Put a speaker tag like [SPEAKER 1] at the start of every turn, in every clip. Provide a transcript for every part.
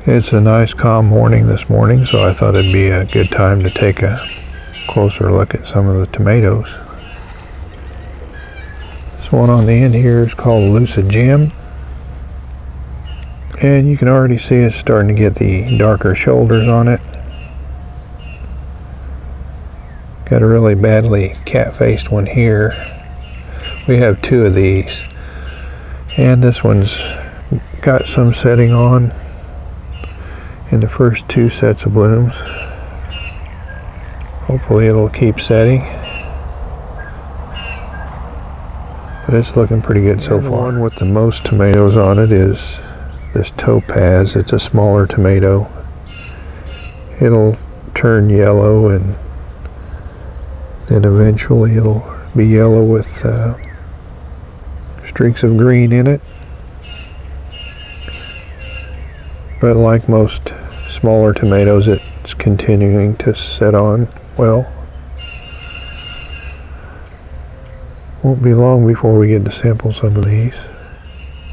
[SPEAKER 1] It's a nice calm morning this morning, so I thought it'd be a good time to take a closer look at some of the tomatoes. This one on the end here is called Lucid Jim, and you can already see it's starting to get the darker shoulders on it. Got a really badly cat-faced one here. We have two of these, and this one's got some setting on in the first two sets of blooms. Hopefully it'll keep setting, but it's looking pretty good so far. The one with the most tomatoes on it is this Topaz. It's a smaller tomato. It'll turn yellow, and then eventually it'll be yellow with streaks of green in it. But like most smaller tomatoes, it's continuing to set on well. Won't be long before we get to sample some of these.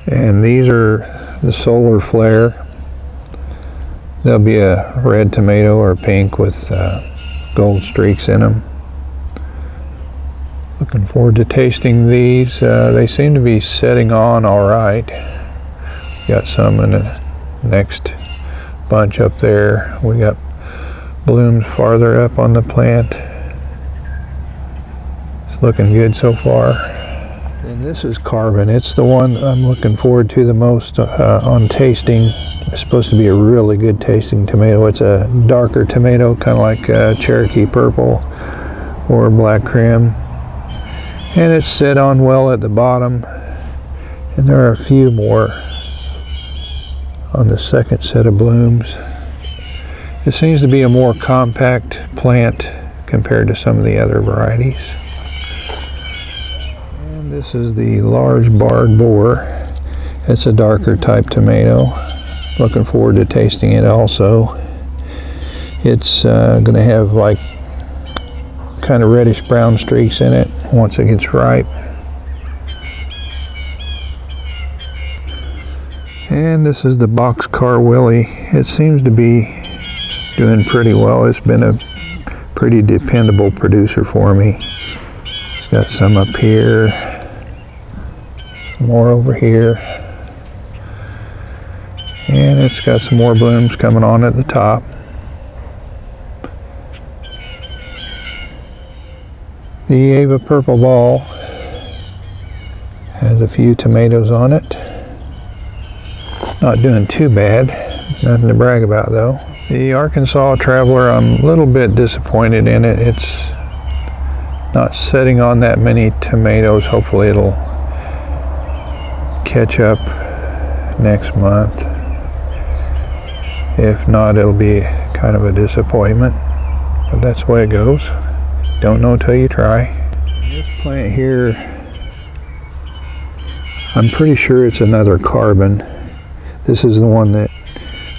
[SPEAKER 1] And these are the solar flare. There'll be a red tomato or pink with gold streaks in them. Looking forward to tasting these. They seem to be setting on all right. Got some in the next bunch up there. We got blooms farther up on the plant. It's looking good so far. And this is Carbon. It's the one I'm looking forward to the most on tasting. It's supposed to be a really good tasting tomato. It's a darker tomato, kind of like Cherokee Purple or Black Crim. And it's set on well at the bottom. And there are a few more on the second set of blooms. It seems to be a more compact plant compared to some of the other varieties. And this is the large barred Boar. It's a darker type tomato. Looking forward to tasting it also. It's going to have like kind of reddish brown streaks in it once it gets ripe. And this is the Boxcar Willie. It seems to be doing pretty well. It's been a pretty dependable producer for me. It's got some up here, some more over here, and it's got some more blooms coming on at the top. The Ava Purple Ball has a few tomatoes on it. Not doing too bad. Nothing to brag about though. The Arkansas Traveler, I'm a little bit disappointed in it. It's not setting on that many tomatoes. Hopefully it'll catch up next month. If not, it'll be kind of a disappointment. But that's the way it goes. Don't know till you try. This plant here, I'm pretty sure it's another Carbon. This is the one that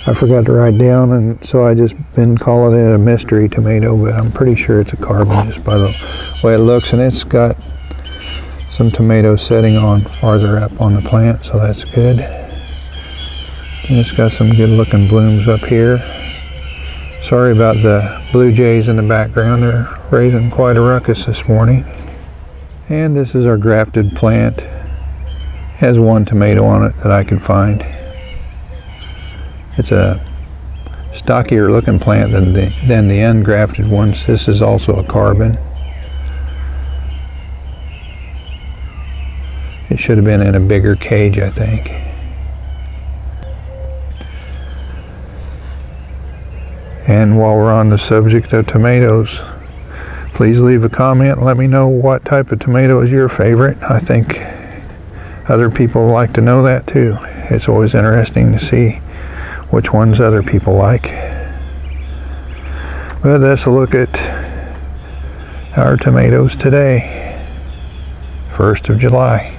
[SPEAKER 1] I forgot to write down, and so I just been calling it a mystery tomato, but I'm pretty sure it's a Carbon just by the way it looks. And it's got some tomatoes setting on farther up on the plant, so that's good. And it's got some good looking blooms up here. Sorry about the blue jays in the background. They're raising quite a ruckus this morning. And this is our grafted plant. Has one tomato on it that I can find. It's a stockier looking plant than the ungrafted ones. This is also a Carbon. It should have been in a bigger cage, I think. And while we're on the subject of tomatoes, please leave a comment and let me know what type of tomato is your favorite. I think other people like to know that too. It's always interesting to see which ones other people like. But that's a look at our tomatoes today, 1st of July.